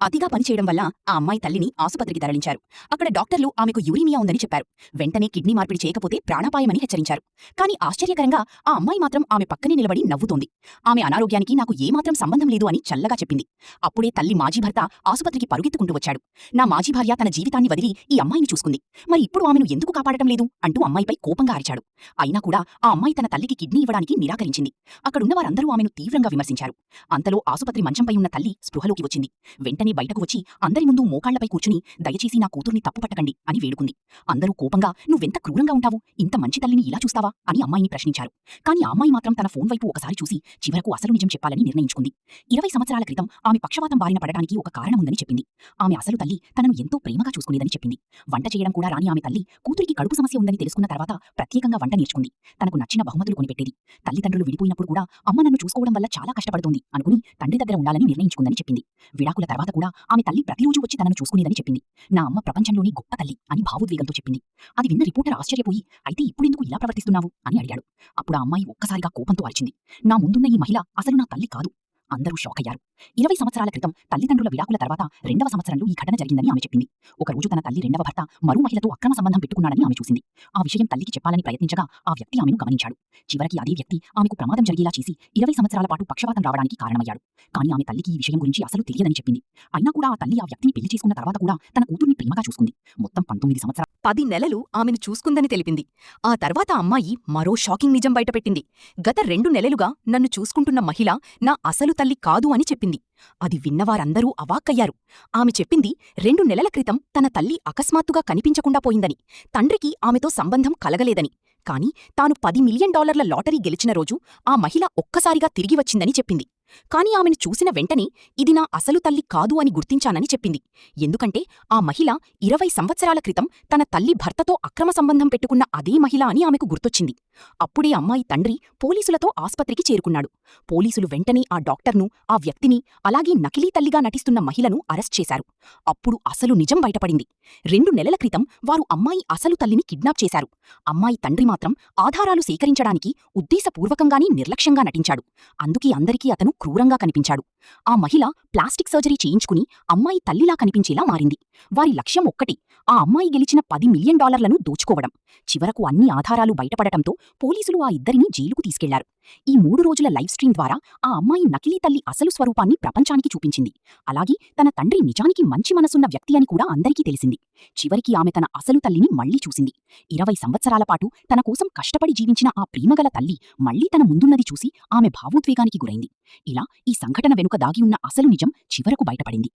అతిగా పనిచేయడం వల్ల ఆ అమ్మాయి తల్లిని ఆసుపత్రికి తరలించారు. అక్కడ డాక్టర్లు ఆమెకు యూరీమియా ఉందని చెప్పారు. వెంటనే కిడ్నీ మార్పిడి చేయకపోతే ప్రాణాపాయమని హెచ్చరించారు. కానీ ఆశ్చర్యకరంగా ఆ అమ్మాయి మాత్రం ఆమె పక్కనే నిలబడి నవ్వుతోంది. ఆమె అనారోగ్యానికి నాకు ఏమాత్రం సంబంధం లేదు అని చల్లగా చెప్పింది. అప్పుడే తల్లి మాజీ భర్త ఆసుపత్రికి పరుగెత్తుకుంటూ వచ్చాడు. నా మాజీ భార్య తన జీవితాన్ని వదిలి ఈ అమ్మాయిని చూసుకుంది. మరి ఇప్పుడు ఆమెను ఎందుకు కాపాడటం లేదు అంటూ అమ్మాయిపై కోపంగా అరిచాడు. అయినా కూడా ఆ అమ్మాయి తన తల్లికి కిడ్నీ ఇవ్వడానికి నిరాకరించింది. అక్కడున్న వారందరూ ఆమెను తీవ్రంగా విమర్శించారు. అంతలో ఆసుపత్రి మంచంపై ఉన్న తల్లి స్పృహలోకి వచ్చింది. వెంటనే బయటకు వచ్చి అందరి ముందు మోకాళ్లపై కూర్చుని దయచేసి నా కూతుర్ని తప్పుపట్టకండి అని వేడుకుంది. అందరూ కోపంగా నువ్వెంత క్రూరంగా ఉంటావు, ఇంత మంచి తల్లిని ఇలా చూస్తావా అని అమ్మాయిని ప్రశ్నించారు. కానీ ఆ అమ్మాయి మాత్రం తన ఫోన్ వైపు ఒకసారి చూసి చివరకు అసలు నిజం చెప్పాలని నిర్ణయించుకుంది. 20 సంవత్సరాల క్రితం ఆమె పక్షవాతం బారిన పడడానికి ఒక కారణముందని చెప్పింది. ఆమె అసలు తల్లి తనను ఎంతో ప్రేమగా చూసుకునేదని చెప్పింది. వంట చేయడం కూడా రాని ఆమె తల్లి కూతురికి కడుపు సమస్య ఉందని తెలుసుకున్న తర్వాత ప్రత్యేకంగా వంట నేర్చుకుంది. తనకు నచ్చిన బహుమతులు కొనిపెట్టేది. తల్లిదండ్రులు విడిపోయినప్పుడు కూడా అమ్మ నన్ను చూసుకోవడం వల్ల చాలా కష్టపడుతోంది అనుకుని తండ్రి దగ్గర ఉండాలని నిర్ణయించుకుందని చెప్పింది. విడాకుల తర్వాత కూడా ఆమె తల్లి ప్రతిరోజు వచ్చి తనను చూసుకునేదని చెప్పింది. నా అమ్మ ప్రపంచంలోని గొప్ప తల్లి అని భావోద్వేగంతో చెప్పింది. అది విన్న రిపోర్టర్ ఆశ్చర్యపోయి అయితే ఇప్పుడెందుకు ఇలా ప్రవర్తిస్తున్నావు అని అడిగాడు. అప్పుడు ఆ అమ్మాయి ఒక్కసారిగా కోపంతో అరిచింది. నా ముందున్న ఈ మహిళ అసలు నా తల్లి కాదు. అందరూ షాకయ్యారు. 20 సంవత్సరాల క్రితం తల్లిదండ్రుల విడాకుల తర్వాత 2వ సంవత్సరంలో ఈ ఘటన జరిగిందని ఆమె చెప్పింది. ఒకరోజు తన తల్లి 2వ భర్త మరో మహిళతో అక్రమ సంబంధం పెట్టుకున్నాడని ఆమె చూసింది. ఆ విషయం తల్లికి చెప్పాలని ప్రయత్నించగా ఆ వ్యక్తి ఆమెను గమనించాడు. చివరికి అదే వ్యక్తి ఆమెకు ప్రమాదం జరిగేలా చేసి 20 సంవత్సరాల పాటు పక్షవాతం రావడానికి కారణమయ్యాడు. కానీ ఆమె తల్లికి ఈ విషయం గురించి అసలు తెలియదని చెప్పింది. అయినా కూడా ఆ తల్లి ఆ వ్యక్తిని పెళ్లి చేసుకున్న తర్వాత కూడా తన కూతుర్ని ప్రేమగా చూసుకుంది. మొత్తం 19 సంవత్సరాలు 10 నెలలు ఆమెను చూసుకుందని తెలిపింది. ఆ తర్వాత అమ్మాయి మరో షాకింగ్ నిజం బయటపెట్టింది. గత 2 నెలలుగా నన్ను చూసుకుంటున్న మహిళ నా అసలు తల్లి కాదు అని చెప్పింది. అది విన్నవారందరూ అవాక్కయ్యారు. ఆమె చెప్పింది 2 నెలల క్రితం తన తల్లి అకస్మాత్తుగా కనిపించకుండా పోయిందని, తండ్రికి ఆమెతో సంబంధం కలగలేదని. కాని తాను $10 మిలియన్ లాటరీ గెలిచిన రోజు ఆ మహిళ ఒక్కసారిగా తిరిగి వచ్చిందని చెప్పింది. కాని ఆమెను చూసిన వెంటనే ఇది నా అసలు తల్లి కాదు అని గుర్తించానని చెప్పింది. ఎందుకంటే ఆ మహిళ 20 సంవత్సరాల క్రితం తన తల్లి భర్తతో అక్రమ సంబంధం పెట్టుకున్న అదే మహిళ అని ఆమెకు గుర్తొచ్చింది. అప్పుడే అమ్మాయి తండ్రి పోలీసులతో ఆస్పత్రికి చేరుకున్నాడు. పోలీసులు వెంటనే ఆ డాక్టర్ను, ఆ వ్యక్తిని, అలాగే నకిలీ తల్లిగా నటిస్తున్న మహిళను అరెస్ట్ చేశారు. అప్పుడు అసలు నిజం బయటపడింది. 2 నెలల క్రితం వారు అమ్మాయి అసలు తల్లిని కిడ్నాప్ చేశారు. అమ్మాయి తండ్రి మాత్రం ఆధారాలు సేకరించడానికి ఉద్దేశపూర్వకంగానే నిర్లక్ష్యంగా నటించాడు. అందుకే అందరికీ అతను క్రూరంగా కనిపించాడు. ఆ మహిళ ప్లాస్టిక్ సర్జరీ చేయించుకుని అమ్మాయి తల్లిలా కనిపించేలా మారింది. వారి లక్ష్యం ఒక్కటి, ఆ అమ్మాయి గెలిచిన $10 మిలియన్ దోచుకోవడం. చివరకు అన్ని ఆధారాలు బయటపడటంతో పోలీసులు ఆ ఇద్దరినీ జైలుకు తీసుకెళ్లారు. ఈ 3 రోజుల లైవ్ స్ట్రీమ్ ద్వారా ఆ అమ్మాయి నకిలీ తల్లి అసలు స్వరూపాన్ని ప్రపంచానికి చూపించింది. అలాగే తన తండ్రి నిజానికి మంచి మనసున్న వ్యక్తి అని కూడా అందరికీ తెలిసింది. చివరికి ఆమె తన అసలు తల్లిని మళ్లీ చూసింది. 20 సంవత్సరాల పాటు తన కోసం కష్టపడి జీవించిన ఆ ప్రేమగల తల్లి మళ్లీ తన ముందున్నది చూసి ఆమె భావోద్వేగానికి గురైంది. ఇలా ఈ సంఘటన వెనుక దాగి ఉన్న అసలు నిజం చివరకు బయటపడింది.